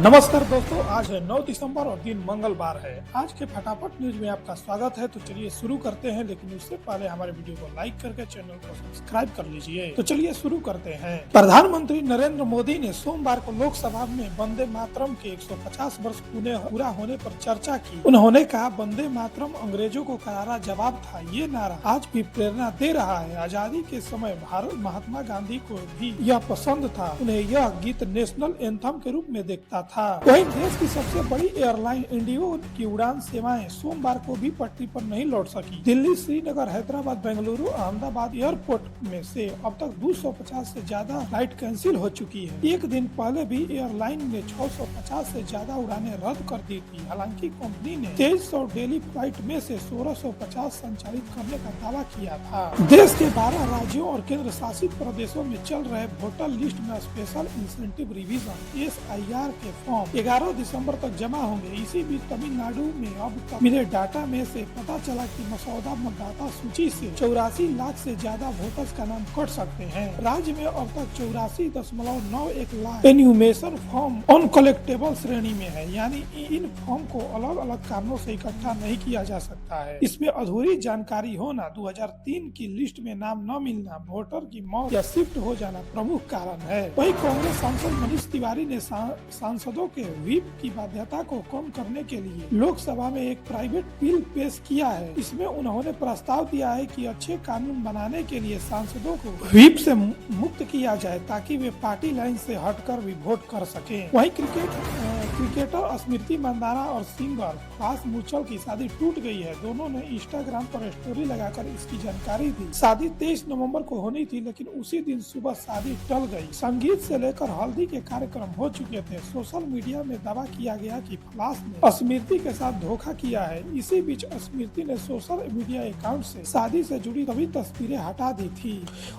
नमस्कार दोस्तों, आज है 9 दिसंबर और दिन मंगलवार है। आज के फटाफट न्यूज में आपका स्वागत है। तो चलिए शुरू करते हैं, लेकिन उससे पहले हमारे वीडियो को लाइक करके चैनल को सब्सक्राइब कर लीजिए। तो चलिए शुरू करते हैं। प्रधानमंत्री नरेंद्र मोदी ने सोमवार को लोकसभा में वंदे मातरम के 150 वर्ष पूरा होने पर चर्चा की। उन्होंने कहा, वंदे मातरम अंग्रेजों को करारा जवाब था। ये नारा आज भी प्रेरणा दे रहा है। आजादी के समय भारत महात्मा गांधी को भी यह पसंद था। उन्हें यह गीत नेशनल एंथम के रूप में देखता था। वहीं देश की सबसे बड़ी एयरलाइन इंडिगो की उड़ान सेवाएं सोमवार को भी पटरी पर नहीं लौट सकी। दिल्ली, श्रीनगर, हैदराबाद, बेंगलुरु, अहमदाबाद एयरपोर्ट में से अब तक 250 से ज्यादा फ्लाइट कैंसिल हो चुकी है। एक दिन पहले भी एयरलाइन ने 650 से ज्यादा उड़ानें रद्द कर दी थी। हालांकि कंपनी ने 2300 डेली फ्लाइट में से 1650 संचालित करने का दावा किया था। देश के 12 राज्यों और केंद्र शासित प्रदेशों में चल रहे वोटर लिस्ट में स्पेशल इंसेंटिव रिवीजन SIR के फॉर्म 11 दिसंबर तक जमा होंगे। इसी बीच तमिलनाडु में अब तक मिले डाटा में से पता चला कि मसौदा मतदाता सूची से 84 लाख से ज्यादा वोटर्स का नाम कट सकते हैं। राज्य में अब तक 84.91 लाख एन्यूमेशन फॉर्म अनकलेक्टेबल श्रेणी में है, यानी इन फॉर्म को अलग अलग कारणों से इकट्ठा नहीं किया जा सकता है। इसमें अधूरी जानकारी होना, 2003 की लिस्ट में नाम न मिलना, वोटर की मौत या शिफ्ट हो जाना प्रमुख कारण है। वहीं कांग्रेस सांसद मनीष तिवारी ने सांसदों के व्हीप की बाध्यता को कम करने के लिए लोकसभा में एक प्राइवेट बिल पेश किया है। इसमें उन्होंने प्रस्ताव दिया है कि अच्छे कानून बनाने के लिए सांसदों को व्हीप से मुक्त किया जाए, ताकि वे पार्टी लाइन से हटकर भी वोट कर सकें। वहीं क्रिकेटर स्मृति मंदाना और सिंगर फास मुचल की शादी टूट गई है। दोनों ने इंस्टाग्राम पर स्टोरी लगाकर इसकी जानकारी दी। शादी 23 नवंबर को होनी थी, लेकिन उसी दिन सुबह शादी टल गई। संगीत से लेकर हल्दी के कार्यक्रम हो चुके थे। सोशल मीडिया में दावा किया गया कि फलास ने स्मृति के साथ धोखा किया है। इसी बीच स्मृति ने सोशल मीडिया अकाउंट से शादी से जुड़ी सभी तस्वीरें हटा दी थी।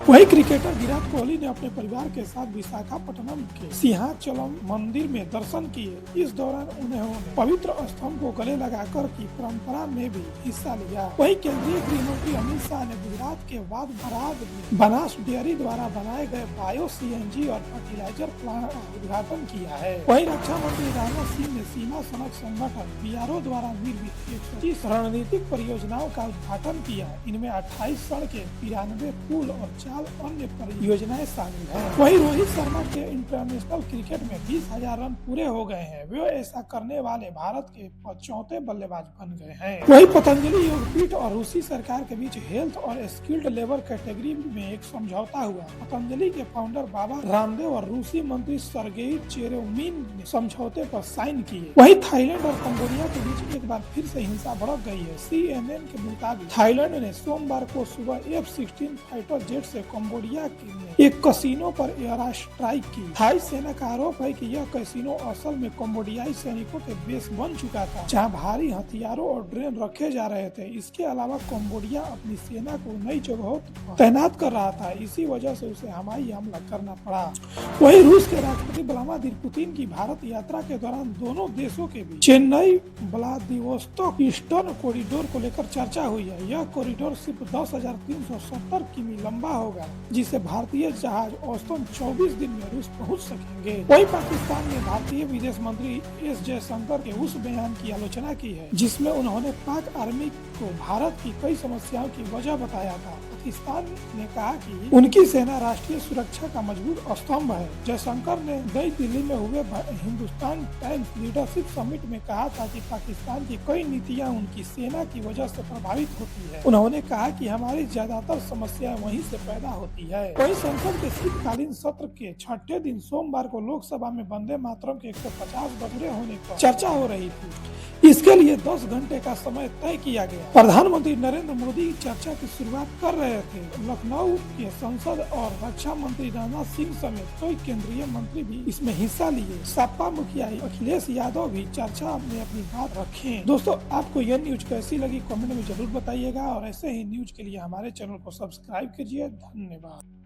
वहीं क्रिकेटर विराट कोहली ने अपने परिवार के साथ विशाखापट्टनम के सिंहाचलम मंदिर में दर्शन किए। इस दौरान उन्होंने पवित्र स्तंभ को गले लगाकर की परंपरा में भी हिस्सा लिया। वहीं केंद्रीय गृह मंत्री अमित शाह ने गुजरात के वाद बराद में बनास डेयरी द्वारा बनाए गए बायो CNG और फर्टिलाइजर प्लांट का उद्घाटन किया है। वहीं रक्षा मंत्री राजनाथ सिंह ने सीमा सड़क संगठन BRO द्वारा निर्मित 125 रणनीतिक परियोजनाओं का उद्घाटन किया। इनमें 28 सड़कें, 93 पुल और 4 अन्य परियोजनाएं शामिल हैं। वहीं रोहित शर्मा के इंटरनेशनल क्रिकेट में 20,000 रन पूरे हो गए हैं। वे ऐसा करने वाले भारत के 4थे बल्लेबाज बन गए हैं। वहीं पतंजलि योगपीठ और रूसी सरकार के बीच हेल्थ और स्किल्ड लेबर कैटेगरी में एक समझौता हुआ। पतंजलि के फाउंडर बाबा रामदेव और रूसी मंत्री सर्गेई चेरेमिन ने समझौते पर साइन किए। वहीं थाईलैंड और कंबोडिया के बीच एक बार फिर से हिंसा भड़क गई है। CNN के मुताबिक थाईलैंड ने सोमवार को सुबह F-16 फाइटर जेट से कंबोडिया के एक कैसीनो पर एयर स्ट्राइक की। थाई सेना का आरोप है कि यह कैसीनो असल में कंबोडियाई सैनिकों के बेस बन चुका था, जहां भारी हथियारों और ड्रोन रखे जा रहे थे। इसके अलावा कंबोडिया अपनी सेना को नई जगहों पर तैनात कर रहा था। इसी वजह से उसे हवाई हमला करना पड़ा। वहीं रूस के राष्ट्रपति व्लादिमीर पुतिन की भारत यात्रा के दौरान दोनों देशों के बीच चेन्नई व्लादिवोस्तोक ईस्टर्न कॉरिडोर को लेकर चर्चा हुई है। यह कॉरिडोर सिर्फ 10,370 किमी लंबा होगा, जिसे भारतीय जहाज औसतन 24 दिन में रूस पहुंच सकेंगे। वहीं पाकिस्तान ने भारतीय विदेश मंत्री S जयशंकर के उस बयान की आलोचना की है, जिसमें उन्होंने पाक आर्मी को भारत की कई समस्याओं की वजह बताया था। पाकिस्तान ने कहा कि उनकी सेना राष्ट्रीय सुरक्षा का मजबूत स्तंभ है। जयशंकर ने नई दिल्ली में हुए हिंदुस्तान टाइम्स लीडरशिप समिट में कहा था कि पाकिस्तान की कई नीतियां उनकी सेना की वजह से प्रभावित होती है। उन्होंने कहा कि हमारी ज्यादातर समस्याएं वहीं से पैदा होती है। वहीं संसद के शीतकालीन सत्र के 6ठे दिन सोमवार को लोकसभा में वंदे मातरम के 150 पूरे होने पर चर्चा हो रही थी। इसके लिए 10 घंटे का समय तय किया गया। प्रधानमंत्री नरेंद्र मोदी चर्चा की शुरुआत कर रहे थे। लखनऊ के संसद और रक्षा मंत्री राजनाथ सिंह समेत कई केंद्रीय मंत्री भी इसमें हिस्सा लिए। सपा मुखिया अखिलेश यादव भी चर्चा में अपनी बात रखे। दोस्तों, आपको यह न्यूज कैसी लगी कमेंट में जरूर बताइएगा, और ऐसे ही न्यूज के लिए हमारे चैनल को सब्सक्राइब कीजिए। धन्यवाद।